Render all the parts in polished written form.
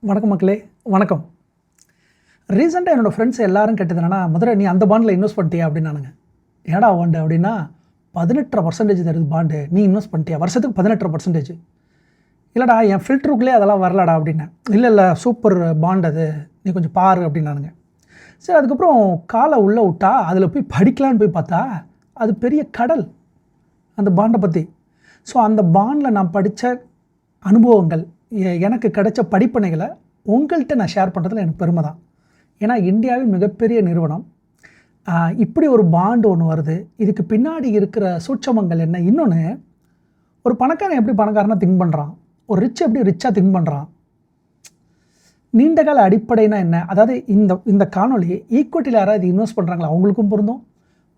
வணக்கம் மக்களே, வணக்கம். ரீசெண்டாக என்னோடய ஃப்ரெண்ட்ஸ் எல்லாரும் கேட்டதுனா, முதல்ல நீ அந்த பாண்டில் இன்வெஸ்ட் பண்ணிட்டியா அப்படின்னானுங்க. ஏடா பாண்டு அப்படின்னா 18% தருது பாண்டு, நீ இன்வெஸ்ட் பண்ணிட்டியா? வருஷத்துக்கு 18%. இல்லைடா என் ஃபில்டருக்குள்ளே அதெல்லாம் வரலடா அப்படின்னேன். இல்லை சூப்பர் பாண்ட் அது, நீ கொஞ்சம் பாரு அப்படின்னானுங்க. சரி, அதுக்கப்புறம் காலை உள்ளே விட்டா அதில் போய் படிக்கலான்னு போய் பார்த்தா அது பெரிய கடல் அந்த பாண்டை பற்றி. ஸோ அந்த பாண்டில் நான் படித்த அனுபவங்கள், எனக்கு கிடைச்ச படிப்பனைகளை உங்கள்கிட்ட நான் ஷேர் பண்ணுறதுல எனக்கு பெருமை தான். ஏன்னா இந்தியாவின் மிகப்பெரிய நிறுவனம், இப்படி ஒரு பாண்டு ஒன்று வருது, இதுக்கு பின்னாடி இருக்கிற சூட்சமங்கள் என்ன? இன்னொன்று, ஒரு பணக்காரன் எப்படி பணக்காரனாக திங்க் பண்ணுறான், ஒரு ரிச் எப்படி ரிச்சாக திங்க் பண்ணுறான், நீண்டகால அடிப்படைனா என்ன? அதாவது இந்த காணொலி ஈக்விட்டியில் யாராவது இன்வெஸ்ட் பண்ணுறாங்களா அவங்களுக்கும் பொருந்தும்,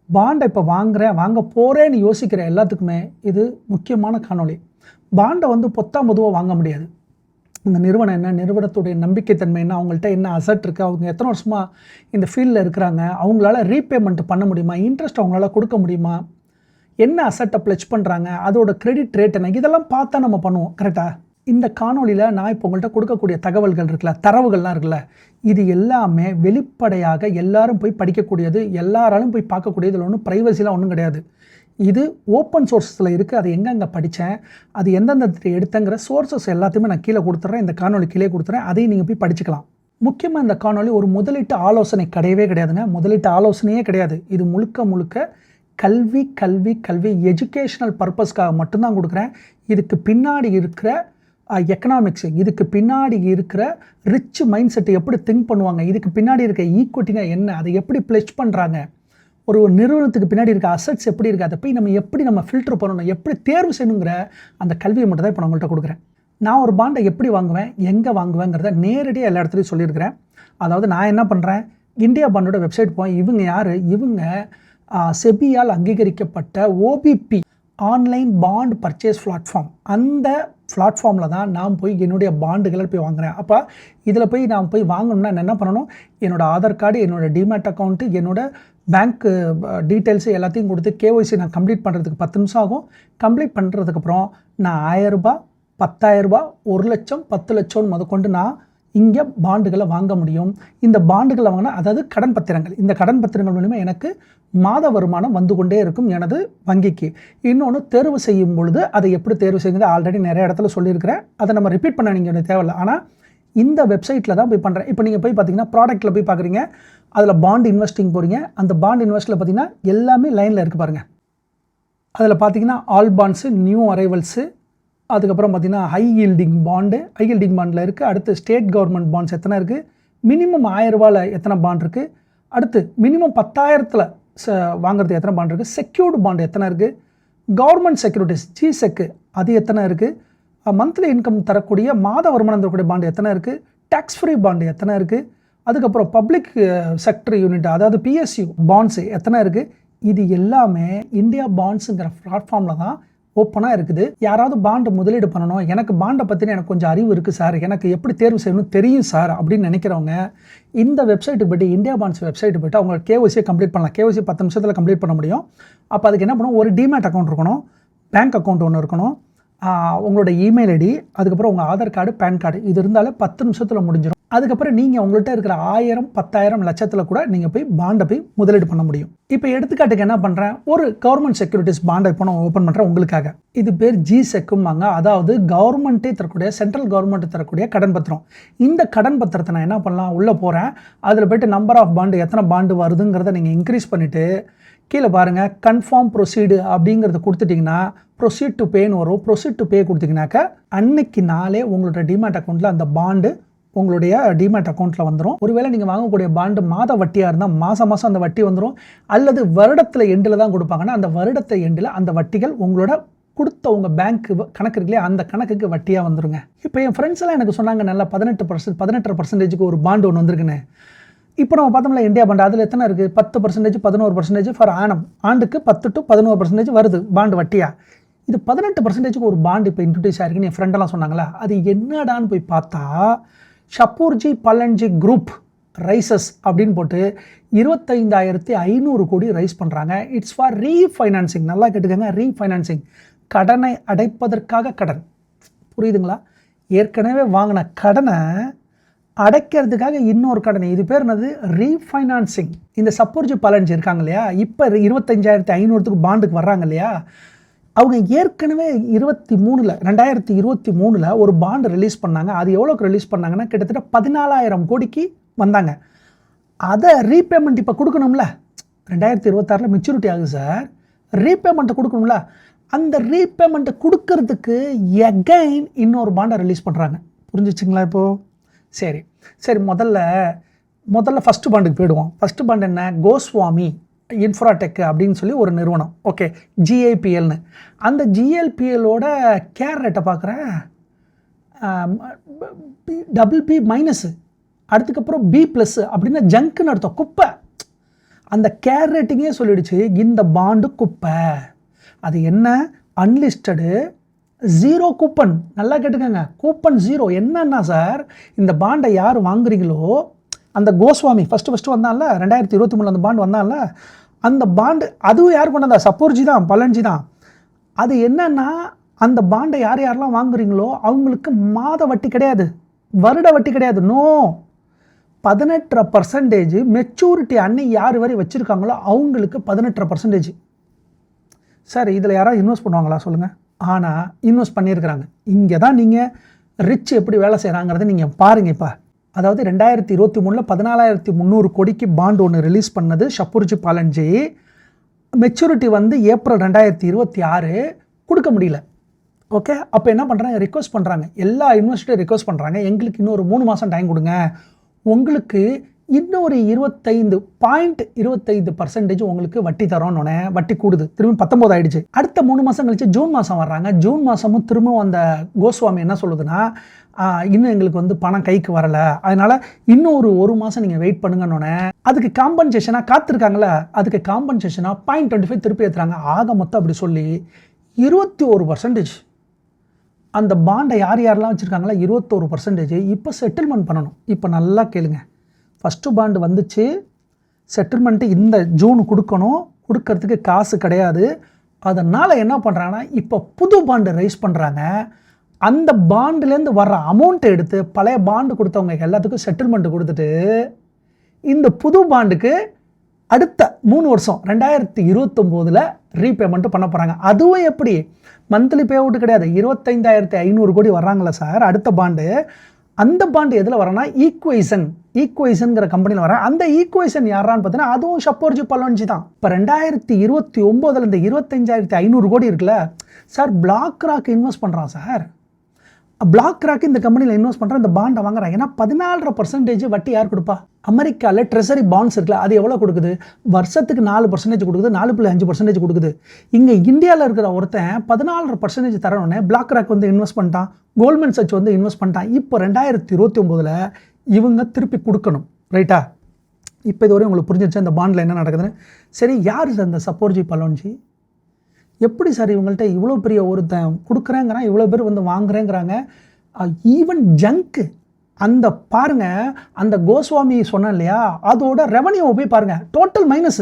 பாண்டை இப்போ வாங்க போகிறேன்னு யோசிக்கிற எல்லாத்துக்குமே இது முக்கியமான காணொலி. பாண்டை பொத்தா பொதுவாக வாங்க முடியாது. இந்த நிறுவனம் என்ன, நிறுவனத்துடைய நம்பிக்கைத்தன்மை என்ன, அவங்கள்ட்ட என்ன அசட் இருக்குது, அவங்க எத்தனை வருஷமாக இந்த ஃபீல்டில் இருக்கிறாங்க, அவங்களால ரீபேமெண்ட் பண்ண முடியுமா, இன்ட்ரெஸ்ட் அவங்களால கொடுக்க முடியுமா, என்ன அசட்டை ப்ளெச் பண்ணுறாங்க, அதோட கிரெடிட் ரேட் என்ன, இதெல்லாம் பார்த்தா நம்ம பண்ணுவோம். கரெக்டாக? இந்த காணொலியில் நான் இப்போ உங்கள்கிட்ட கொடுக்கக்கூடிய தகவல்கள் இருக்குல்ல, தரவுகள்லாம் இருக்குல்ல, இது எல்லாமே வெளிப்படையாக எல்லாரும் போய் படிக்கக்கூடியது, எல்லாராலும் போய் பார்க்கக்கூடியது. இதில் ஒன்றும் ப்ரைவசிலாம் ஒன்றும் கிடையாது. இது ஓப்பன் சோர்ஸில் இருக்குது. அது எங்கெங்கே படித்தேன், அது எந்தெந்த எடுத்தங்கிற சோர்ஸஸ் எல்லாத்தையுமே நான் கீழே கொடுத்துட்றேன். இந்த காணொலி கீழே கொடுத்துறேன், அதையும் நீங்கள் போய் படிச்சுக்கலாம். முக்கியமாக இந்த காணொலி ஒரு முதலீட்டு ஆலோசனை கிடையவே கிடையாதுங்க. முதலீட்டு ஆலோசனையே கிடையாது. இது முழுக்க கல்வி எஜுகேஷ்னல் பர்பஸ்க்காக மட்டும்தான் கொடுக்குறேன். இதுக்கு பின்னாடி இருக்கிற எக்கனாமிக்ஸு, இதுக்கு பின்னாடி இருக்கிற ரிச் மைண்ட் செட்டை எப்படி திங்க் பண்ணுவாங்க, இதுக்கு பின்னாடி இருக்க ஈக்விட்டினா என்ன, அதை எப்படி ப்ளெச் பண்ணுறாங்க, ஒரு நிறுவனத்துக்கு பின்னாடி இருக்க அசட்ஸ் எப்படி இருக்குது, அதை போய் நம்ம எப்படி ஃபில்டர் பண்ணணும், எப்படி தேர்வு செய்யணுங்கிற அந்த கல்வியை மட்டும் தான் இப்போ நான் உங்கள்கிட்ட கொடுக்குறேன். நான் ஒரு பாண்டை எப்படி வாங்குவேன், எங்கே வாங்குவேங்கிறத நேரடியாக எல்லா இடத்துலையும் சொல்லியிருக்கிறேன். அதாவது நான் என்ன பண்ணுறேன், இந்தியா பாண்டோட வெப்சைட் போய், இவங்க யார், இவங்க செபியால் அங்கீகரிக்கப்பட்ட OBP online bond purchase platform. அந்த பிளாட்ஃபார்மில் தான் நான் போய் என்னுடைய பாண்டுகளை போய் வாங்குகிறேன். அப்போ இதில் போய் நான் போய் வாங்கணும்னா என்ன பண்ணணும், என்னோடய ஆதார் கார்டு, என்னோடய டிமேட் அக்கௌண்ட்டு, என்னோடய பேங்க் டீட்டெயில்ஸு எல்லாத்தையும் கொடுத்து KYC நான் கம்ப்ளீட் பண்ணுறதுக்கு 10 நிமிஷம் ஆகும். கம்ப்ளீட் பண்ணுறதுக்கப்புறம் நான் 1000 ரூபாய், 10,000 ரூபாய், 1 லட்சம், 10 லட்சம் முதற்கொண்டு நான் இங்கே பாண்டுகளை வாங்க முடியும். இந்த பாண்டுகளை வாங்கினா, அதாவது கடன் பத்திரங்கள், இந்த கடன் பத்திரங்கள் மூலிமா எனக்கு மாத வருமானம் வந்து கொண்டே இருக்கும் எனது வங்கிக்கு. இன்னொன்று, தேர்வு செய்யும் பொழுது அதை எப்படி தேர்வு செய்யுது ஆல்ரெடி நிறைய இடத்துல சொல்லியிருக்கிறேன். அதை நம்ம ரிப்பீட் பண்ண நீங்கள் தேவையில்லை. ஆனால் இந்த வெப்சைட்டில் தான் போய் பண்ணுறேன். இப்போ நீங்கள் போய் பார்த்தீங்கன்னா ப்ராடக்ட்டில் போய் பார்க்குறீங்க, அதில் பாண்ட் இன்வெஸ்டிங் போகிறீங்க. அந்த பாண்ட் இன்வெஸ்ட்டில் பார்த்தீங்கன்னா எல்லாமே லைனில் இருக்குது பாருங்கள். அதில் பார்த்தீங்கன்னா ஆல் பாண்ட்ஸு, நியூ அரைவல்ஸு, அதுக்கப்புறம் பார்த்திங்கன்னா ஹை யீல்டிங் பாண்டில் இருக்குது. அடுத்து ஸ்டேட் கவர்மெண்ட் பாண்ட்ஸ் எத்தனை இருக்குது, மினிமம் 1000 ரூபாயில் எத்தனை பாண்ட் இருக்குது, அடுத்து மினிமம் 10,000 வாங்குறது எத்தனை பாண்ட் இருக்குது, செக்யூர்டு பாண்ட் எத்தனை இருக்குது, கவர்மெண்ட் செக்யூரிட்டிஸ் GSEC அது எத்தனை இருக்குது, மந்த்லி இன்கம் தரக்கூடிய மாத வருமானம் தரக்கூடிய பாண்டு எத்தனை இருக்குது, டேக்ஸ் ஃப்ரீ பாண்டு எத்தனை இருக்குது, அதுக்கப்புறம் பப்ளிக் செக்டர் யூனிட் அதாவது PSU பாண்ட்ஸு எத்தனை இருக்குது. இது எல்லாமே இந்தியா பாண்ட்ஸுங்கிற பிளாட்ஃபார்மில் தான் ஓப்பனாக இருக்குது. யாராவது பாண்டை முதலீடு பண்ணணும், எனக்கு பாண்டை பற்றின எனக்கு கொஞ்சம் அறிவு இருக்குது சார், எனக்கு எப்படி தேர்வு செய்யணும் தெரியும் சார் அப்படின்னு நினைக்கிறவங்க இந்த வெப்சைட்டு போய்ட்டு, இந்தியா பாண்ட்ஸ் வெப்சைட்டு போய்ட்டு அவங்க KYC கம்ப்ளீட் பண்ணலாம். KYC 10 நிமிஷத்தில் கம்ப்ளீட் பண்ண முடியும். அப்போ அதுக்கு என்ன பண்ணணும், ஒரு டிமேட் அக்கௌண்ட் இருக்கணும், பேங்க் அக்கௌண்ட் ஒன்று இருக்கணும், உங்களோட இமெயில் ஐடி, அதுக்கப்புறம் உங்கள் ஆதார் கார்டு, பேன் கார்டு, இது இருந்தாலே 10 நிமிஷத்தில் முடிஞ்சிடும். அதுக்கப்புறம் நீங்கள் உங்கள்கிட்ட இருக்கிற 1000, 10,000, லட்சத்தில் கூட நீங்கள் போய் பாண்டை போய் முதலீடு பண்ண முடியும். இப்போ எடுத்துக்காட்டுக்கு என்ன பண்ணுறேன், ஒரு கவர்மெண்ட் செக்யூரிட்டிஸ் பாண்டை இப்போ நான் ஓப்பன் பண்ணுறேன் உங்களுக்காக. இது பேர் GSECவாங்க, அதாவது கவர்மெண்ட்டே தரக்கூடிய, சென்ட்ரல் கவர்மெண்ட் தரக்கூடிய கடன் பத்திரம். இந்த கடன் பத்திரத்தை நான் என்ன பண்ணலாம், உள்ளே போகிறேன், அதில் போய்ட்டு நம்பர் ஆஃப் பாண்டு, எத்தனை பாண்டு வருதுங்கிறத நீங்கள் இன்க்ரீஸ் பண்ணிவிட்டு கீழே பாருங்கள், கன்ஃபார்ம் ப்ரொசீடு அப்படிங்கிறத கொடுத்துட்டிங்கன்னா ப்ரொசீட் டு பேன்னு வரும். ப்ரொசீட் டு பே கொடுத்தீங்கன்னாக்கா அன்னைக்கு நாளே உங்களோட டிமேட் அக்கௌண்ட்டில் அந்த பாண்டு உங்களுடைய டிமேட் அக்கௌண்ட்டில் வந்துடும். ஒருவேளை நீங்கள் வாங்கக்கூடிய பாண்டு மாத வட்டியாக இருந்தால் மாதம் அந்த வட்டி வந்துடும். அல்லது வருடத்தில் எண்டில் தான் கொடுப்பாங்கன்னா அந்த வருடத்தை எண்டில் அந்த வட்டிகள் உங்களோட கொடுத்த உங்கள் பேங்க் கணக்கு இருக்குல்லையே அந்த கணக்குக்கு வட்டியாக வந்துடுங்க. இப்போ என் ஃப்ரெண்ட்ஸ் எல்லாம் எனக்கு சொன்னாங்க, நல்லா 18% ஒரு பாண்டு ஒன்று வந்திருக்குன்னு. இப்போ நம்ம பார்த்தோம்ல இந்தியா பாண்டு, அதில் எத்தனை இருக்குது, 10%, 11% ஃபார் ஆண்டுக்கு 10 to 11% வருது பாண்டு வட்டியாக. இது 18% ஒரு பாண்டு இப்போ இன்ட்ரடியூஸ் ஆகிருக்குன்னு என் ஃப்ரெண்டெல்லாம் சொன்னாங்களா. அது என்னடான்னு போய் பார்த்தா, ஷப்பூர்ஜி பல்லன்ஜி குரூப் ரைசஸ் அப்படின்னு போட்டு 25,500 கோடி ரைஸ் பண்ணுறாங்க. It's for refinancing. நல்லா கேட்டுக்கங்க, ரீஃபைனான்சிங், கடனை அடைப்பதற்காக கடன். புரியுதுங்களா? ஏற்கனவே வாங்கின கடனை அடைக்கிறதுக்காக இன்னொரு கடன். இது பேர் என்னது? ரீஃபைனான்சிங். இந்த சப்போர்ஜி பாலன்ஜி இருக்காங்க இல்லையா, இப்போ 25,500க்கு பாண்டுக்கு வர்றாங்க இல்லையா, அவங்க ஏற்கனவே 2023 ஒரு பாண்டு ரிலீஸ் பண்ணாங்க. அது எவ்வளோக்கு ரிலீஸ் பண்ணாங்கன்னா கிட்டத்தட்ட 14,000 கோடிக்கு வந்தாங்க. அதை ரீபேமெண்ட் இப்போ கொடுக்கணும்ல, 2026 மெச்சூரிட்டி ஆகுது சார், ரீபேமெண்ட்டை கொடுக்கணும்ல. அந்த ரீபேமெண்ட்டை கொடுக்கறதுக்கு எகைன் இன்னொரு பாண்டை ரிலீஸ் பண்ணுறாங்க. புரிஞ்சிச்சிங்களா இப்போது? சரி முதல்ல ஃபஸ்ட்டு பாண்டுக்கு போயிடுவோம். ஃபஸ்ட்டு பாண்டு என்ன? கோஸ்வாமி இன்ஃப்ராடெக் அப்படின்னு சொல்லி ஒரு நிறுவனம். ஓகே, GIPLனு. அந்த GLPLோட கேர் ரேட்டை பார்க்குறேன், BB-, அடுத்துக்கப்புறம் B+ அப்படின்னா ஜங்க்குன்னு அர்த்தம், குப்பை. அந்த கேர் ரேட்டிங்கே சொல்லிடுச்சு இந்த பாண்டு குப்பை. அது என்ன? அன்லிஸ்டடு, 0 கூப்பன். நல்லா கேட்டுக்கோங்க, கூப்பன் 0. என்னன்னா சார், இந்த பாண்டை யார் வாங்குறீங்களோ, அந்த கோஸ்வாமி ஃபஸ்ட்டு வந்தான்ல 2023 அந்த பாண்டு வந்தான்ல, அந்த பாண்டு அதுவும் யார் கொண்டு வந்தா? சப்போர்ஜி தான், பலன்ஜி தான். அது என்னன்னா, அந்த பாண்டை யாரெல்லாம் வாங்குறீங்களோ அவங்களுக்கு மாத வட்டி கிடையாது, வருட வட்டி கிடையாது. நோ, 18% மெச்சூரிட்டி அன்னைக்கு யார் வரை வச்சுருக்காங்களோ அவங்களுக்கு 18%. சார் இதில் யாராவது இன்வெஸ்ட் பண்ணுவாங்களா சொல்லுங்கள்? ஆனால் இன்வெஸ்ட் பண்ணியிருக்கிறாங்க. இங்கே தான் நீங்கள் ரிச் எப்படி வேலை செய்கிறாங்கிறத நீங்கள் பாருங்கள். இப்போ அதாவது 2023 14,300 கோடிக்கு பாண்டு ஒன்று ரிலீஸ் பண்ணது சப்போர்ஜி பாலன்ஜி. மெச்சூரிட்டி வந்து ஏப்ரல் 2026 கொடுக்க முடியல. ஓகே, அப்போ என்ன பண்ணுறாங்க? ரிக்வஸ்ட் பண்ணுறாங்க, எல்லா இன்வெஸ்டரும் ரிக்வஸ்ட் பண்ணுறாங்க, எங்களுக்கு இன்னொரு 3 மாதம் டைம் கொடுங்க, உங்களுக்கு இன்னொரு 25% உங்களுக்கு வட்டி தரோன்னு. வட்டி கூடுது, திரும்பி 19 ஆயிடுச்சு. அடுத்த 3 மாதம் கழிச்சு ஜூன் மாதம் வர்றாங்க. ஜூன் மாதமும் திரும்பவும் அந்த கோஸ்வாமி என்ன சொல்லுதுன்னா, இன்னும் எங்களுக்கு வந்து பணம் கைக்கு வரலை, அதனால் இன்னும் ஒரு 1 மாதம் நீங்கள் வெயிட் பண்ணுங்கன்னு. அதுக்கு காம்பன்சேஷனாக காத்திருக்காங்களே, அதுக்கு காம்பன்சேஷனாக 0.25 திருப்பி ஏற்றுறாங்க. ஆக மொத்தம் அப்படி சொல்லி 21% அந்த பாண்டை யாரெல்லாம் வச்சுருக்காங்களா 21% இப்போ செட்டில்மெண்ட் பண்ணணும். இப்போ நல்லா கேளுங்க, ஃபஸ்ட்டு பாண்டு வந்துச்சு, செட்டில்மெண்ட்டு இந்த ஜூன் கொடுக்கணும், கொடுக்கறதுக்கு காசு கிடையாது. அதனால் என்ன பண்ணுறாங்கன்னா இப்போ புது பாண்டு ரைஸ் பண்ணுறாங்க. அந்த பாண்டுலேருந்து வர்ற அமௌண்ட்டை எடுத்து பழைய பாண்டு கொடுத்தவங்க எல்லாத்துக்கும் செட்டில்மெண்ட்டு கொடுத்துட்டு இந்த புது பாண்டுக்கு அடுத்த 3 வருஷம் 2029 ரீபேமெண்ட்டு பண்ண போகிறாங்க. அதுவும் எப்படி? மந்த்லி பே அவுட் கிடையாது. 25,500 கோடி வர்றாங்களா சார் அடுத்த பாண்டு. அந்த பாண்டு எதில் வரனா? ஈக்குவைசன்ங்கிற கம்பெனியில் வர. அந்த ஈக்குவைசன் யாரான்னு பார்த்தீங்கன்னா அதுவும் சப்போர்ஜி பலன்ஜி தான். இப்போ 2029 இந்த 25,500 கோடி இருக்குல்ல சார், பிளாக் ராக் இன்வெஸ்ட் பண்ணுறான் சார். பிளாக் ராக் இந்த கம்பெனியில் இன்வெஸ்ட் பண்ணுறான், இந்த பாண்டை வாங்குறாங்க. ஏன்னா 14% வட்டி யார் கொடுப்பா? அமெரிக்காவில் ட்ரெஸரி பாண்ட்ஸ் இருக்குல்ல, அது எவ்வளோ கொடுக்குது? வருஷத்துக்கு 4% கொடுக்குது, 4.5% கொடுக்குது. இங்கே இந்தியாவில் இருக்கிற ஒருத்தன் 14% தரணுன்னே பிளாக் ராக் வந்து இன்வெஸ்ட் பண்ணிட்டான், கோல்ட்மேன் சச் வந்து இன்வெஸ்ட் பண்ணிட்டான். இப்போ 2029 இவங்க திருப்பி கொடுக்கணும், ரைட்டா? இப்போ இதுவரை உங்களுக்கு புரிஞ்சிருச்சு இந்த பாண்டில் என்ன நடக்குதுன்னு. சரி, யார் சார் இந்த சப்போர்ஜி பலோன்ஜி? எப்படி சார் இவங்கள்ட்ட இவ்வளோ பெரிய ஒருத்தன் கொடுக்குறேங்கிறான், இவ்வளோ பேர் வந்து வாங்குறேங்கிறாங்க, ஈவன் ஜங்க்கு. அந்த பாருங்க, அந்த கோஸ்வாமி சொன்னேன் இல்லையா, அதோட ரெவன்யூவை போய் பாருங்க, டோட்டல் மைனஸ்.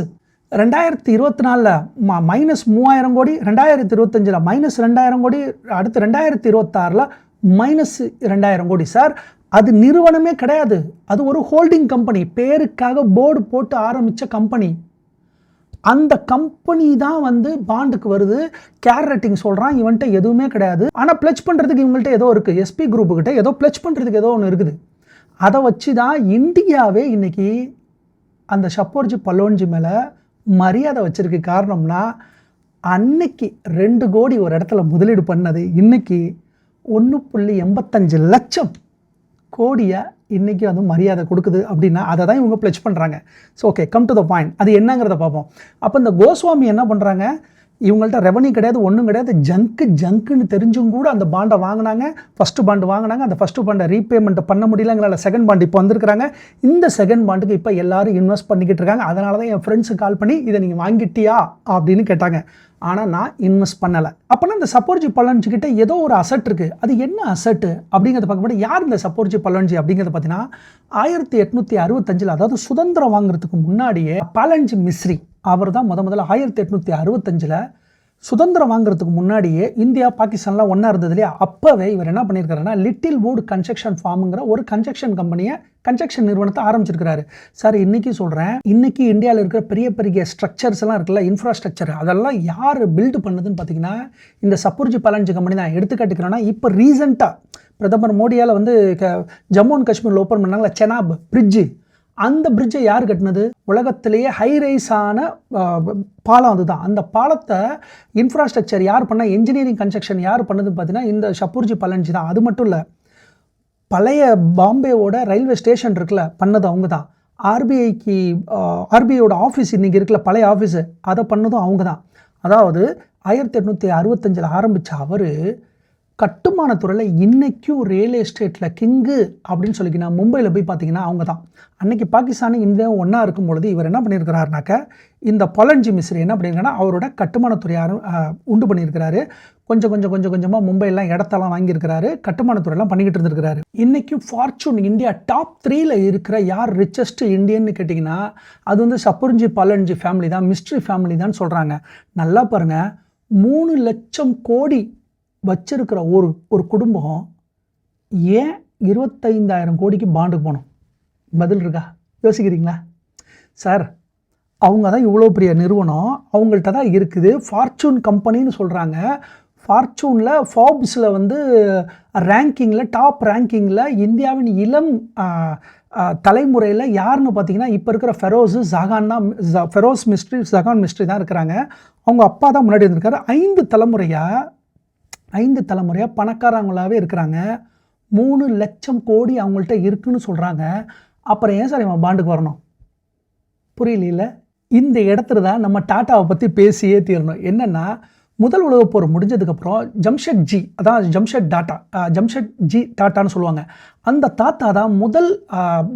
2024 -3000 கோடி, 2025 -2000 கோடி, அடுத்து 2026 -2000 கோடி. சார் அது நிறுவனமே கிடையாது, அது ஒரு ஹோல்டிங் கம்பெனி, பேருக்காக போர்டு போட்டு ஆரம்பித்த கம்பெனி. அந்த கம்பெனி தான் வந்து பாண்டுக்கு வருது, கேர் ரேட்டிங் சொல்கிறான், இவன்ட்ட எதுவுமே கிடையாது. ஆனால் பிளட்ஜ் பண்ணுறதுக்கு இவங்கள்ட்ட ஏதோ இருக்குது, SP குரூப்புக்கிட்ட ஏதோ பிளட்ஜ் பண்ணுறதுக்கு ஏதோ ஒன்று இருக்குது. அதை வச்சு தான் இந்தியாவே இன்றைக்கி அந்த சப்போர்ஜி பலோன்ஜி மேலே மரியாதை வச்சுருக்கு. காரணம்னா அன்னைக்கு 2 கோடி ஒரு இடத்துல முதலீடு பண்ணது இன்றைக்கி 1.85 லட்சம் கோடியை இன்றைக்கி வந்து மரியாதை கொடுக்குது. அப்படின்னா அதை தான் இவங்க பிளட்ஜ் பண்ணுறாங்க. So okay, come to the point. அது என்னங்கிறத பார்ப்போம். அப்போ இந்த கோஸ்வாமி என்ன பண்ணுறாங்க, இவங்கள்ட்ட ரெவன்யூ கிடையாது, ஒன்றும் கிடையாது, ஜங்க்குன்னு தெரிஞ்சும் கூட அந்த பாண்டை வாங்கினாங்க. ஃபஸ்ட்டு பாண்டு வாங்கினாங்க, அந்த ஃபஸ்ட்டு பாண்டை ரீபேமெண்ட் பண்ண முடியலங்கிறத செகண்ட் பாண்டு இப்போ வந்திருக்கிறாங்க. இந்த செகண்ட் பாண்டுக்கு இப்போ எல்லாரும் இன்வெஸ்ட் பண்ணிக்கிட்டு இருக்காங்க. அதனால தான் என் ஃப்ரெண்ட்ஸுக்கு கால் பண்ணி இதை நீங்கள் வாங்கிட்டியா அப்படின்னு கேட்டாங்க. ஆனால் நான் இன்வெஸ்ட் பண்ணலை. அப்போனா இந்த சப்போர்ஜி பலன்ஜிக்கிட்ட ஏதோ ஒரு அசட் இருக்குது. அது என்ன அசட்டு அப்படிங்கிறத பார்க்கும்போது யார் இந்த சப்போர்ஜி பலன்ஜி அப்படிங்கிறத பார்த்தீங்கன்னா 1865, அதாவது சுதந்திரம் வாங்குறதுக்கு முன்னாடியே பாலன்ஜி மிஸ்ரி அவர் தான் முதல்ல 1865 சுதந்திரம் வாங்குறதுக்கு முன்னாடியே இந்தியா பாகிஸ்தான்லாம் ஒன்றா இருந்தது இல்லையா, அப்போவே இவர் என்ன பண்ணியிருக்காருன்னா லிட்டில் வுட் கன்ஸ்ட்ரக்ஷன் ஃபார்முங்கிற ஒரு கன்ஸ்ட்ரக்ஷன் நிறுவனத்தை ஆரம்பிச்சிருக்கிறாரு. சார் இன்றைக்கி சொல்கிறேன், இன்றைக்கி இந்தியாவில் இருக்கிற பெரிய பெரிய ஸ்ட்ரக்சர்ஸ் எல்லாம் இருக்குல்ல, இன்ஃப்ராஸ்ட்ரக்சர், அதெல்லாம் யார் பில்டு பண்ணுதுன்னு பார்த்தீங்கன்னா இந்த சப்புர்ஜி பலன்ஜி கம்பெனி தான். எடுத்துக்காட்டுக்கிறேன்னா இப்போ ரீசெண்டாக பிரதமர் மோடியால் வந்து ஜம்மு அண்ட் காஷ்மீரில் ஓப்பன் பண்ணாங்களா செனாப் பிரிட்ஜு, அந்த பிரிட்ஜை யார் கட்டினது? உலகத்திலேயே ஹைரைஸான பாலம் அதுதான். அந்த பாலத்தை இன்ஃப்ராஸ்ட்ரக்சர் யார் பண்ணால், என்ஜினியரிங் கன்ஸ்ட்ரக்ஷன் யார் பண்ணதுன்னு பார்த்தீங்கன்னா இந்த சப்புர்ஜி பலன்ஜி தான். அது மட்டும் இல்லை, பழைய பாம்பேவோட ரயில்வே ஸ்டேஷன் இருக்குல்ல, பண்ணது அவங்க தான். ஆர்பிஐயோட ஆஃபீஸ் இன்றைக்கி இருக்குல்ல, பழைய ஆஃபீஸு, அதை பண்ணதும் அவங்க தான். அதாவது 1865 ஆரம்பித்த அவர் கட்டுமானத்துறையில் இன்றைக்கும் ரியல் எஸ்டேட்டில் கிங்கு அப்படின்னு சொல்லிக்கினா மும்பையில் போய் பார்த்தீங்கன்னா அவங்க தான். அன்றைக்கி பாகிஸ்தானும் இந்தியாவும் ஒன்றா இருக்கும் பொழுது இவர் என்ன பண்ணியிருக்கிறாருனாக்க, இந்த பலன்ஜி மிஸ்ரி என்ன பண்ணியிருக்காருன்னா அவரோட கட்டுமானத்துறை உண்டு பண்ணியிருக்கிறாரு. கொஞ்சமாக மும்பையெல்லாம் இடத்தெல்லாம் வாங்கியிருக்கிறாரு, கட்டுமானத்துறையெல்லாம் பண்ணிக்கிட்டு இருந்திருக்கிறாரு. இன்றைக்கும் ஃபார்ச்சூன் இந்தியா டாப் 3ல் இருக்கிற யார் ரிச்சஸ்ட் இந்தியன்னு கேட்டிங்கன்னா அது வந்து சப்புர்ஜி பலன்ஜி ஃபேமிலி தான், மிஸ்ட்ரி ஃபேமிலி தான் சொல்கிறாங்க. நல்லா பாருங்கள், 3 லட்சம் கோடி வச்சிருக்கிற ஒரு குடும்பம் ஏன் 25,000 கோடிக்கு பாண்டுக்கு போகணும்? பதில் இருக்கா? யோசிக்கிறீங்களா? சார் அவங்க தான் இவ்வளோ பெரிய நிறுவனம், அவங்கள்ட்ட தான் இருக்குது. ஃபார்ச்சூன் கம்பெனின்னு சொல்கிறாங்க. ஃபார்ச்சூனில் ஃபார்ப்ஸில் வந்து டாப் ரேங்கிங்கில் இந்தியாவின் இளம் தலைமுறையில் யாருன்னு பார்த்தீங்கன்னா இப்போ இருக்கிற ஃபெரோஸ் மிஸ்ட்ரி ஜகான் மிஸ்ட்ரி தான் இருக்கிறாங்க. அவங்க அப்பா தான் முன்னாடி இருந்திருக்காரு. 5 தலைமுறையாக பணக்காரங்களாகவே இருக்கிறாங்க. 3 லட்சம் கோடி அவங்கள்ட்ட இருக்குன்னு சொல்கிறாங்க. அப்புறம் ஏன் சார் இவன் பாண்டுக்கு வரணும்? புரியல. இந்த இடத்துல தான் நம்ம டாட்டாவை பற்றி பேசியே தீரணும். என்னென்னா, முதல் உலகப் போர் முடிஞ்சதுக்கப்புறம் ஜம்ஷெட்ஜி டாட்டான்னு சொல்லுவாங்க. அந்த தாத்தா தான் முதல்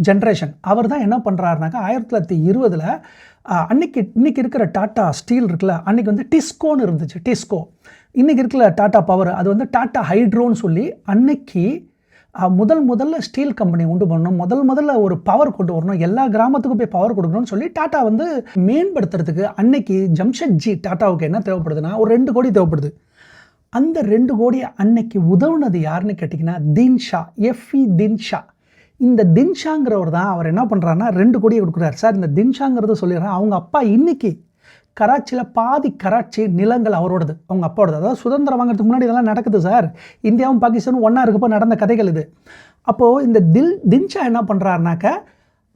ஜென்ரேஷன். அவர் தான் என்ன பண்ணுறாருனாக்கா 1920 இன்னைக்கு இருக்கிற டாட்டா ஸ்டீல் இருக்குல்ல, அன்றைக்கி வந்து டிஸ்கோன்னு இருந்துச்சு. டிஸ்கோ இன்றைக்கி இருக்கிற டாட்டா பவர், அது வந்து டாட்டா ஹைட்ரோன்னு சொல்லி அன்னைக்கு முதல்ல ஸ்டீல் கம்பெனி உண்டு பண்ணணும், முதல்ல ஒரு பவர் கொண்டு வரணும், எல்லா கிராமத்துக்கும் போய் பவர் கொடுக்கணும்னு சொல்லி டாட்டா வந்து மேம்படுத்துறதுக்கு அன்னைக்கு ஜம்ஷெட்ஜி டாட்டாவுக்கு என்ன தேவைப்படுதுன்னா ஒரு 2 கோடி தேவைப்படுது. அந்த 2 கோடி அன்னைக்கு உதவுனது யாருன்னு கேட்டிங்கன்னா தின்ஷா, தின்ஷா. இந்த தின்ஷாங்கிறவர் தான் அவர் என்ன பண்ணுறாருன்னா 2 கோடியை கொடுக்குறாரு. சார் இந்த தின்ஷாங்கிறத சொல்லிடுறேன், அவங்க அப்பா இன்னைக்கு கராச்சியில் பாதி கராச்சி நிலங்கள் அவரோடது, அவங்க அப்பாவோடது. அதாவது சுதந்திரம் வாங்கிறதுக்கு முன்னாடி இதெல்லாம் நடக்குது சார். இந்தியாவும் பாகிஸ்தானும் ஒன்றா இருக்கப்போ நடந்த கதைகள் இது. அப்போது இந்த தின்ஷா என்ன பண்ணுறாருனாக்க,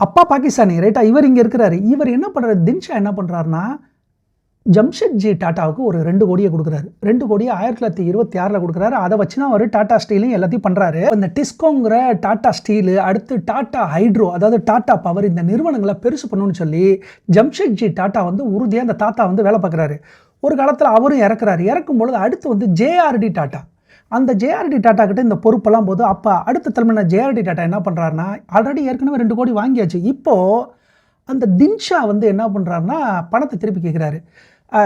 அப்பா பாகிஸ்தானி ரைட்டா, இவர் இங்கே இருக்கிறாரு. இவர் என்ன பண்ணுறாரு, தின்ஷா என்ன பண்ணுறாருனா ஜம்ஷெட்ஜி டாட்டாவுக்கு ஒரு 2 கோடியை கொடுக்குறாரு. 2 கோடியை 1926 கொடுக்குறாரு. அதை வச்சு தான் அவர் டாட்டா ஸ்டீலையும் எல்லாத்தையும் பண்ணுறாரு. இந்த டிஸ்கோங்கிற டாட்டா ஸ்டீலு, அடுத்து டாட்டா ஹைட்ரோ, அதாவது டாட்டா பவர், இந்த நிறுவனங்களை பெருசு பண்ணணும்னு சொல்லி ஜம்ஷெட்ஜி டாட்டா வந்து உறுதியாக அந்த தாத்தா வந்து வேலை பார்க்குறாரு. ஒரு காலத்தில் அவரும் இறக்குறாரு. இறக்கும் பொழுது அடுத்து வந்து ஜேஆர்டி டாட்டா, அந்த ஜேஆர்டி டாட்டா கிட்ட இந்த பொறுப்பெல்லாம் போது அப்போ அடுத்த தலைமையான ஜேஆர்டி டாட்டா என்ன பண்ணுறாருன்னா, ஆல்ரெடி ஏற்கனவே 2 கோடி வாங்கியாச்சு. இப்போது அந்த தின்ஷா வந்து என்ன பண்ணுறாருன்னா பணத்தை திருப்பி கேட்குறாரு.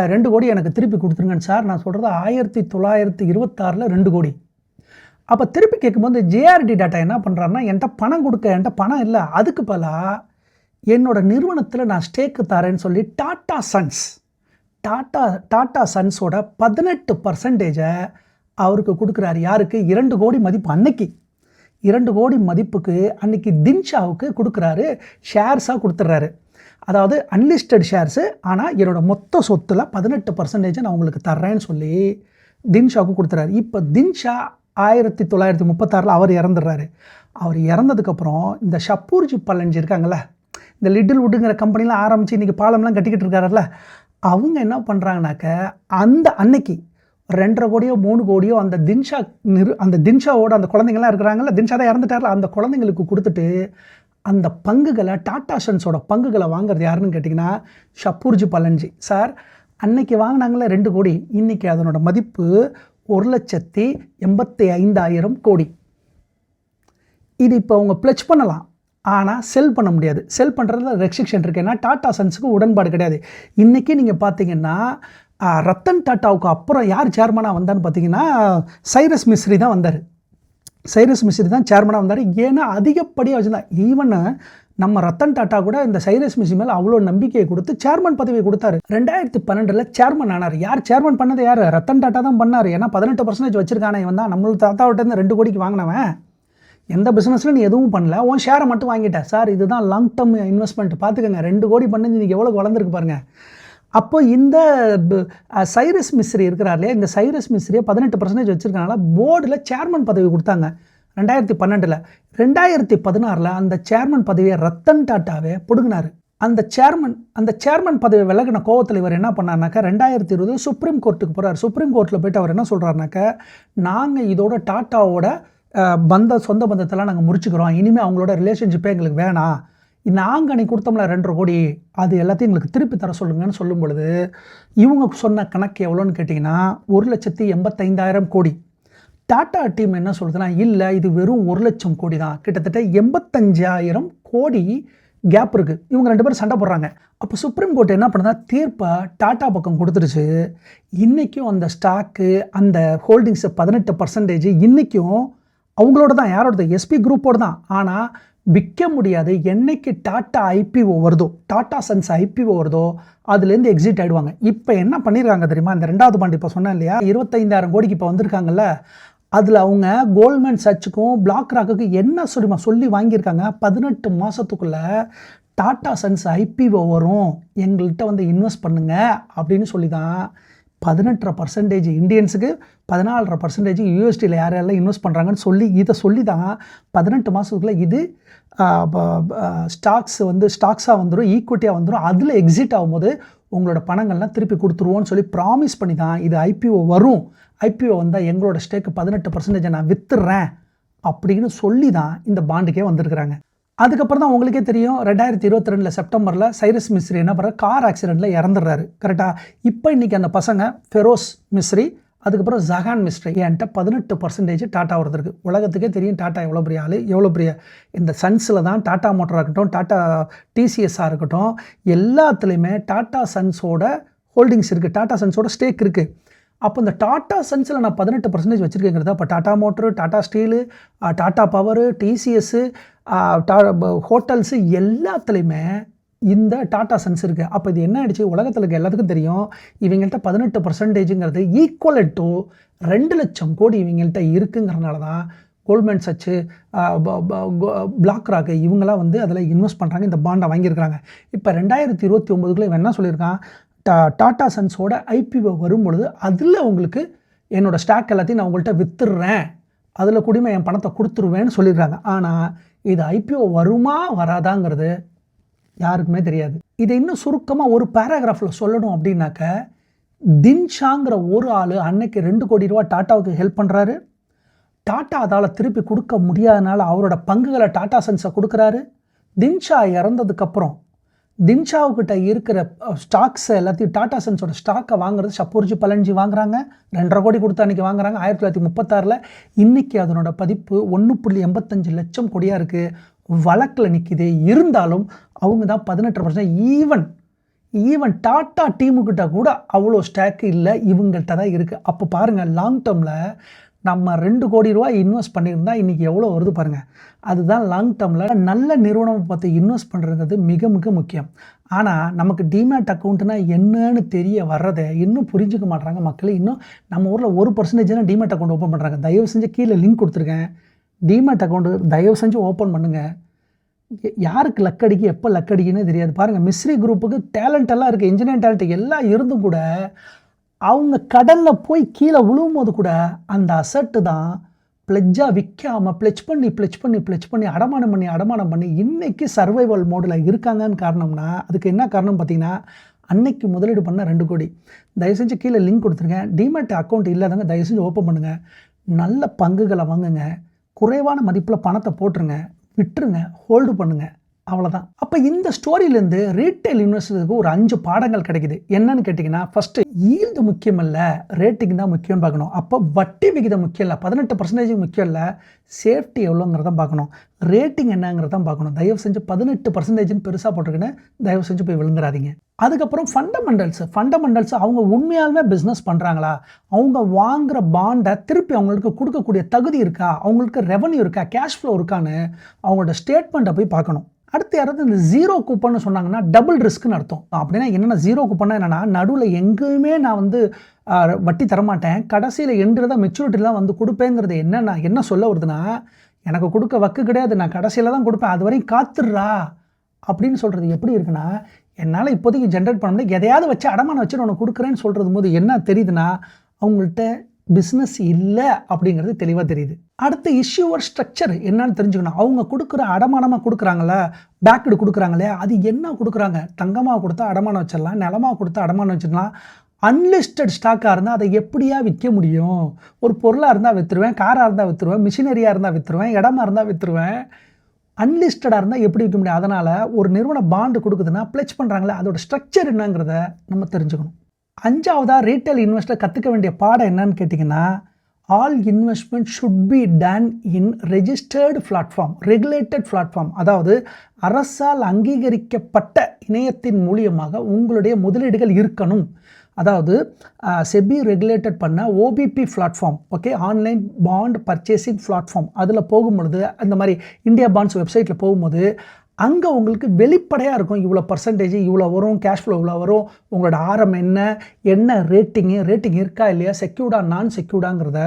2 கோடி எனக்கு திருப்பி கொடுத்துருங்கன்னு சார். நான் சொல்கிறது 1926 2 கோடி. அப்போ திருப்பி கேட்கும்போது ஜேஆர்டி டாட்டா என்ன பண்ணுறாருன்னா, என்கிட்ட பணம் கொடுக்க, என்கிட்ட பணம் இல்லை, அதுக்கு பதிலாக என்னோட நிறுவனத்தில் நான் ஸ்டேக்கு தரேன்னு சொல்லி டாட்டா சன்ஸோட 18% அவருக்கு கொடுக்குறாரு. யாருக்கு? 2 கோடி மதிப்பு. அன்னைக்கு 2 கோடி மதிப்புக்கு அன்னைக்கு தின்ஷாவுக்கு கொடுக்குறாரு, ஷேர்ஸாக கொடுத்துட்றாரு. அதாவது அன்லிஸ்டட் ஷேர்ஸு, ஆனால் என்னோட மொத்த சொத்தில் 18% நான் உங்களுக்கு தர்றேன்னு சொல்லி தின்ஷாவுக்கு கொடுத்துறாரு. இப்போ தின்ஷா 1936 அவர் இறந்துடுறாரு. அவர் இறந்ததுக்கப்புறம் இந்த சப்புர்ஜி பலன்ஜி இருக்காங்கள்ல, இந்த லிட்டில் வுட்டுங்கிற கம்பெனிலாம் ஆரம்பித்து இன்றைக்கி பாலம்லாம் கட்டிக்கிட்டு இருக்காருல்ல, அவங்க என்ன பண்ணுறாங்கனாக்க அந்த அன்னைக்கு 2.5 கோடியோ 3 கோடியோ அந்த தின்ஷாவோட அந்த குழந்தைங்கள்லாம் இருக்கிறாங்கல்ல, தின்ஷா தான் இறந்துட்டார்ல, அந்த குழந்தைங்களுக்கு கொடுத்துட்டு அந்த பங்குகளை, டாட்டா சன்ஸோட பங்குகளை வாங்குறது யாருன்னு கேட்டிங்கன்னா சப்புர்ஜி பலன்ஜி. சார் அன்னைக்கு வாங்கினாங்களே 2 கோடி, இன்றைக்கி அதனோட மதிப்பு 1,85,000 கோடி. இது இப்போ அவங்க பிளச் பண்ணலாம், ஆனால் செல் பண்ண முடியாது. செல் பண்ணுறதுல ரெஸ்ட்ரிக்ஷன் இருக்குது. ஏன்னா டாட்டா சன்ஸுக்கு உடன்பாடு கிடையாது. இன்றைக்கி நீங்கள் பார்த்தீங்கன்னா ரத்தன் டாட்டாவுக்கு அப்புறம் யார் சேர்மனாக வந்தான்னு பார்த்தீங்கன்னா சைரஸ் மிஸ்ரி தான் வந்தார். சைரஸ் மிஸ்ரி தான் சேர்மனாக வந்தார். ஏன்னா அதிகப்படியாக வச்சுருந்தா. ஈவன் நம்ம ரத்தன் டாட்டா கூட இந்த சைரஸ் மிஸ்ரி மேலே அவ்வளோ நம்பிக்கையை கொடுத்து சேர்மன் பதவியை கொடுத்தாரு. 2012 சேர்மன் ஆனார். யார் சேர்மன் பண்ணது? யார்? ரத்தன் டாட்டா தான் பண்ணார். ஏன்னா 18% வச்சிருக்கானே இவன் தான். நம்மளுக்கு தாத்தாவிட்ட இருந்து 2 கோடிக்கு வாங்கினவன். எந்த பிஸ்னஸில் நீ எதுவும் பண்ணல, உன் ஷேரை மட்டும் வாங்கிட்டேன் சார். இதுதான் லாங் டேர்ம் இன்வெஸ்ட்மெண்ட். பார்த்துக்கோங்க, 2 கோடி பண்ணி இன்றைக்கி எவ்வளோ வளர்ந்துருக்கு பாருங்கள். அப்போ இந்த சைரஸ் மிஸ்ரி இருக்கிறார் இல்லையா, இந்த சைரஸ் மிஸ்ரியை 18% வச்சுருக்கனால போர்டில் சேர்மன் பதவி கொடுத்தாங்க 2012. 2016 அந்த சேர்மன் பதவியை ரத்தன் டாட்டாவே பிடுங்கினார். அந்த சேர்மன் பதவி விலகின கோவத்தில் இவர் என்ன பண்ணார்னாக்கா 2020 சுப்ரீம் கோர்ட்டுக்கு போகிறார். சுப்ரீம் கோர்ட்டில் போய்ட்டு அவர் என்ன சொல்கிறாருனாக்கா, நாங்கள் இதோட டாட்டாவோட சொந்த பந்தத்தெல்லாம் நாங்கள் முறிச்சுக்கிறோம், இனிமேல் அவங்களோட ரிலேஷன்ஷிப்பே எங்களுக்கு வேணாம், நாங்கள் நீ கொடுத்தோம்ல 2.5 கோடி அது எல்லாத்தையும் எங்களுக்கு திருப்பி தர சொல்லுங்கன்னு சொல்லும் பொழுது இவங்க சொன்ன கணக்கு எவ்வளோன்னு கேட்டிங்கன்னா 1,85,000 கோடி. டாட்டா டீம் என்ன சொல்லுதுன்னா, இல்லை இது வெறும் 1 லட்சம் கோடி தான், கிட்டத்தட்ட 85,000 கோடி கேப் இருக்குது. இவங்க 2 பேரும் சண்டை போடுறாங்க. அப்போ சுப்ரீம் கோர்ட் என்ன பண்ணுறா, தீர்ப்பை டாட்டா பக்கம் கொடுத்துருச்சு. இன்றைக்கும் அந்த ஸ்டாக்கு அந்த ஹோல்டிங்ஸு 18% இன்றைக்கும் அவங்களோட தான். யாரோட? எஸ்பி குரூப்போடு தான். ஆனால் விற்க முடியாது. என்னைக்கு டாட்டா ஐபிஓ வருதோ, டாட்டா சன்ஸ் ஐபிஓ வருதோ அதுலேருந்து எக்ஸிட் ஆகிடுவாங்க. இப்போ என்ன பண்ணியிருக்காங்க தெரியுமா, இந்த 2வது பாண்ட் இப்போ சொன்னேன் இல்லையா, 25,000 கோடிக்கு இப்போ வந்திருக்காங்கல்ல, அதில் அவங்க கோல்ட்மேன் சச்சுக்கும் பிளாக் ராக்குக்கும் என்ன சொல்லி வாங்கியிருக்காங்க, 18 மாதத்துக்குள்ளே டாட்டா சன்ஸ் ஐபிஓ வரும், எங்கள்கிட்ட வந்து இன்வெஸ்ட் பண்ணுங்க அப்படின்னு சொல்லி தான் 18% இந்தியன்ஸுக்கு, 14% யூஎஸ்டியில் யாரெல்லாம் இன்வெஸ்ட் பண்ணுறாங்கன்னு சொல்லி தான் 18 மாதத்துக்குள்ளே இது ஸ்டாக்ஸாக வந்துடும், ஈக்விட்டியாக வந்துடும். அதில் எக்ஸிட் ஆகும்போது உங்களோட பணங்கள்லாம் திருப்பி கொடுத்துருவோன்னு சொல்லி ப்ராமிஸ் பண்ணி தான் இது ஐபிஓ வரும். ஐபிஓ வந்தால் எங்களோட ஸ்டேக்கு 18% நான் விற்றுறேன் அப்படின்னு சொல்லி தான் இந்த பாண்டுக்கே வந்திருக்கிறாங்க. அதுக்கப்புறம் தான் உங்களுக்கே தெரியும், 2022 செப்டம்பரில் சைரஸ் மிஸ்ரி என்ன பண்ணுற, கார் ஆக்சிடெண்ட்டில் இறந்துடுறாரு. கரெக்டாக? இப்போ இன்றைக்கி அந்த பசங்க ஃபெரோஸ் மிஸ்ரி, அதுக்கப்புறம் ஜஹான் மிஸ்ரி, என்கிட்ட 18% டாட்டா வருதுருக்கு. உலகத்துக்கே தெரியும் டாட்டா எவ்வளோ பெரிய ஆள், எவ்வளோ பெரிய இந்த சன்ஸில் தான் டாட்டா மோட்டராக இருக்கட்டும், டாட்டா டிசிஎஸ்ஸாக இருக்கட்டும், எல்லாத்துலேயுமே டாட்டா சன்ஸோட ஹோல்டிங்ஸ் இருக்குது, டாட்டா சன்ஸோட ஸ்டேக் இருக்குது. அப்போ இந்த டாட்டா சன்ஸில் நான் 18% வச்சுருக்கேங்கிறத, இப்போ tata motor, tata steel, tata power, TCS, hotels எல்லாத்துலேயுமே இந்த டாட்டா சன்ஸ் இருக்குது. அப்போ இது என்ன ஆகிடுச்சு, உலகத்தில் இருக்க எல்லாத்துக்கும் தெரியும், இவங்கள்ட்ட 18%ங்கிறது ஈக்குவல் டு 2 லட்சம் கோடி இவங்கள்ட்ட இருக்குங்கிறனால தான் கோல்ட்மேன் சச்சு, பிளாக் ராக்கு இவங்களாம் வந்து அதில் இன்வெஸ்ட் பண்ணுறாங்க, இந்த பாண்டை வாங்கியிருக்கிறாங்க. இப்போ 2029 இவன் என்ன சொல்லியிருக்கான், டாட்டா சன்ஸோட ஐபிஓ வரும்பொழுது அதில் உங்களுக்கு என்னோடய ஸ்டாக் எல்லாத்தையும் நான் உங்கள்கிட்ட விற்றுறேன், அதில் கூடமே என் பணத்தை கொடுத்துருவேன்னு சொல்லியிருக்காங்க. ஆனால் இது ஐபிஓ வருமா வராதாங்கிறது யாருக்குமே தெரியாது. இதை இன்னும் சுருக்கமாக ஒரு பேராகிராஃபில் சொல்லணும் அப்படின்னாக்க, தின்ஷாங்கிற ஒரு ஆள் அன்னைக்கு 2 கோடி ரூபா டாட்டாவுக்கு ஹெல்ப் பண்ணுறாரு. டாட்டா அதால் திருப்பி கொடுக்க முடியாதனால அவரோட பங்குகளை டாட்டா சன்ஸை கொடுக்குறாரு. தின்ஷா இறந்ததுக்கப்புறம் தின்ஷாவுக்கிட்ட இருக்கிற ஸ்டாக்ஸ் எல்லாத்தையும் டாட்டா சன்ஸோட ஸ்டாக்கை வாங்குறது ஷப்பூர்ஜி பலன்ஜி வாங்குறாங்க. 2.5 கோடி கொடுத்து அன்றைக்கி வாங்குறாங்க 1936. இன்றைக்கி அதனோட பதிப்பு 1.85 லட்சம் கோடியாக இருக்குது. வழக்கில் நிற்கிது. இருந்தாலும் அவங்க தான் 18%. ஈவன் டாட்டா டீமுக்கிட்ட கூட அவ்வளோ ஸ்டாக்கு இல்லை, இவங்கள்ட்ட தான் இருக்குது. அப்போ பாருங்கள், லாங் டேர்மில் நம்ம 2 கோடி ரூபாய் இன்வெஸ்ட் பண்ணியிருந்தால் இன்றைக்கி எவ்வளோ வருது பாருங்கள். அதுதான் லாங் டேர்மில் நல்ல நிறுவனம் பார்த்து இன்வெஸ்ட் பண்ணுறது மிக மிக முக்கியம். ஆனால் நமக்கு டிமேட் அக்கௌண்ட்டுனா என்னன்னு தெரிய வர்றதை இன்னும் புரிஞ்சுக்க மாட்றாங்க மக்கள். இன்னும் நம்ம ஊரில் 1% டிமேட் அக்கௌண்ட் ஓப்பன் பண்ணுறாங்க. தயவு செஞ்சு கீழே லிங்க் கொடுத்துருக்கேன், டிமேட் அக்கௌண்ட்டு தயவு செஞ்சு ஓப்பன் பண்ணுங்கள். யாருக்கு லக்கடிக்கு எப்போ லக்கடிக்குன்னு தெரியாது. பாருங்கள், மிஸ்ரி குரூப்புக்கு டேலண்ட் எல்லாம் இருக்குது, இன்ஜினியரிங் டேலண்ட் எல்லாம் இருந்தும் கூட அவங்க கடலில் போய் கீழே விழுவும் போது கூட அந்த அசட்டு தான் பிளெஜ்ஜாக விற்காமல் பிளெச் பண்ணி அடமானம் பண்ணி இன்றைக்கி சர்வைவல் மோடில் இருக்காங்கன்னு காரணம்னா, அதுக்கு என்ன காரணம் பார்த்தீங்கன்னா, அன்னைக்கு முதலீடு பண்ண 2 கோடி. தயவு செஞ்சு கீழே லிங்க் கொடுத்துருக்கேன். டிமேட் அக்கௌண்ட் இல்லாதவங்க தயவு செஞ்சு ஓப்பன் பண்ணுங்கள். நல்ல பங்குகளை வாங்குங்க, குறைவான மதிப்பில் பணத்தை போட்டுருங்க, விட்டுருங்க, ஹோல்டு பண்ணுங்கள், அவ்வளோதான். அப்போ இந்த ஸ்டோரியிலேருந்து ரீட்டைல் இன்வெஸ்டருக்கு ஒரு 5 பாடங்கள் கிடைக்குது. என்னன்னு கேட்டிங்கன்னா, ஃபஸ்ட்டு ஈல்டு முக்கியம் இல்லை, ரேட்டிங் தான் முக்கியம்னு பார்க்கணும். அப்போ வட்டி விகிதம் முக்கியம் இல்லை, 18% முக்கியம் இல்லை, சேஃப்டி எவ்வளோங்கிறதான் பார்க்கணும், ரேட்டிங் என்னங்கிறதான் பார்க்கணும். தயவு செஞ்சு 18% பெருசாக போட்டிருக்குன்னு தயவு செஞ்சு போய் விழுந்துடாதீங்க. அதுக்கப்புறம் ஃபண்டமெண்டல்ஸ் அவங்க உண்மையாலுமே பிஸ்னஸ் பண்ணுறாங்களா, அவங்க வாங்குகிற பாண்டை திருப்பி அவங்களுக்கு கொடுக்கக்கூடிய தகுதி இருக்கா, அவங்களுக்கு ரெவன்யூ இருக்கா, கேஷ் ஃப்ளோ இருக்கான்னு அவங்களோட ஸ்டேட்மெண்ட்டை போய் பார்க்கணும். அடுத்து யாராவது இந்த ஜீரோ கூப்பன்னு சொன்னாங்கன்னா டபுள் ரிஸ்க்குன்னு அர்த்தம். அப்படின்னா என்னென்னா ஜீரோ கூப்பன்னா என்னென்னா நடுவில் எங்கேயுமே நான் வந்து வட்டி தரமாட்டேன், கடைசியில் எண்டுறதா மெச்சூரிட்டிலாம் வந்து கொடுப்பேங்கிறது என்ன சொல்ல வருதுன்னா, எனக்கு கொடுக்க வக்கு கிடையாது, நான் கடைசியில் தான் கொடுப்பேன், அது வரையும் காத்துடுறா அப்படின்னு சொல்கிறது எப்படி இருக்குன்னா, என்னால் இப்போதைக்கு ஜென்ரேட் பண்ண முடியாது, எதையாவது வச்சு அடமானம் வச்சு நான் உனக்கு கொடுக்குறேன்னு சொல்கிறது போது என்ன தெரியுதுன்னா, அவங்கள்ட்ட பிஸ்னஸ் இல்லை அப்படிங்கிறது தெளிவாக தெரியுது. அடுத்த இஷ்யூவர் ஸ்ட்ரக்சர் என்னன்னு தெரிஞ்சுக்கணும். அவங்க கொடுக்குற அடமானமாக கொடுக்குறாங்களே, பேக்கடு கொடுக்குறாங்களே, அது என்ன கொடுக்குறாங்க? தங்கமாக கொடுத்தா அடமானம் வச்சிடலாம், நிலமாக கொடுத்தா அடமானம் வச்சிடலாம். அன்லிஸ்டட் ஸ்டாக்காக இருந்தால் அதை எப்படியா விற்க முடியும்? ஒரு பொருளாக இருந்தால் விற்றுருவேன், காராக இருந்தால் விற்றுருவேன், மிஷினரியாக இருந்தால் விற்றுருவேன், இடமா இருந்தால் விற்றுருவேன். அன்லிஸ்டடாக இருந்தால் எப்படி விற்க முடியும்? அதனால் ஒரு நிறுவனம் பாண்டு கொடுக்குதுன்னா பிளெச் பண்ணுறாங்களே, அதோட ஸ்ட்ரக்சர் என்னங்கிறத நம்ம தெரிஞ்சுக்கணும். 5வதாக ரீட்டைல் இன்வெஸ்டர் கற்றுக்க வேண்டிய பாடம் என்னன்னு கேட்டிங்கன்னா, all investment should be done in registered platform, regulated platform. அதாவது அரசால் அங்கீகரிக்கப்பட்ட இணையத்தின் மூலியமாக உங்களுடைய முதலீடுகள் இருக்கணும். அதாவது செபி ரெகுலேட்டட் பண்ண OBB platform, okay, online bond purchasing platform, அதில் போகும்பொழுது அந்த மாதிரி இந்தியா பாண்ட்ஸ் வெப்சைட்டில் போகும்போது அங்கே உங்களுக்கு வெளிப்படையாக இருக்கும், இவ்வளோ பர்சன்டேஜ் இவ்வளோ வரும், கேஷ் ஃப்ளோ இவ்வளோ வரும், உங்களோட ஆரம் என்ன ரேட்டிங் இருக்கா இல்லையா, செக்யூர்டா நான் செக்யூர்டாங்கிறத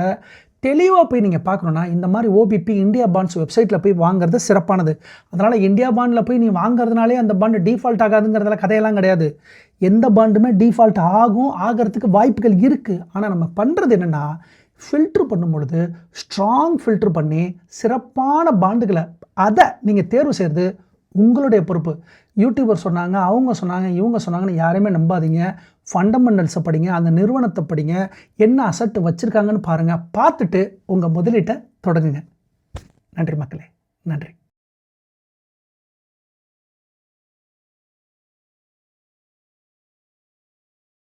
தெளிவாக போய் நீங்கள் பார்க்கணுன்னா இந்த மாதிரி ஓபிபி இந்தியா பாண்ட்ஸ் வெப்சைட்டில் போய் வாங்குறது சிறப்பானது. அதனால் இந்தியா பாண்டில் போய் நீ வாங்குறதுனாலே அந்த பாண்டு டிஃபால்ட் ஆகாதுங்கிறதுல கதையெல்லாம் கிடையாது. எந்த பாண்டுமே டிஃபால்ட் ஆகிறதுக்கு வாய்ப்புகள் இருக்குது. ஆனால் நம்ம பண்ணுறது என்னென்னா, ஃபில்ட்ரு பண்ணும் பொழுது ஸ்ட்ராங் ஃபில்ட்ரு பண்ணி சிறப்பான பாண்டுகளை அதை நீங்கள் தேர்வு செய்கிறது உங்களுடைய பொறுப்பு. யூடியூபர் சொன்னாங்க, அவங்க சொன்னாங்க, இவங்க சொன்னாங்கன்னு யாரையுமே நம்பாதீங்க. ஃபண்டமெண்டல்ஸை படிங்க, அந்த நிறுவனத்தை படிங்க, என்ன அசட்டு வச்சுருக்காங்கன்னு பாருங்கள், பார்த்துட்டு உங்கள் முதலீட்டை தொடங்குங்க. நன்றி மக்களே, நன்றி.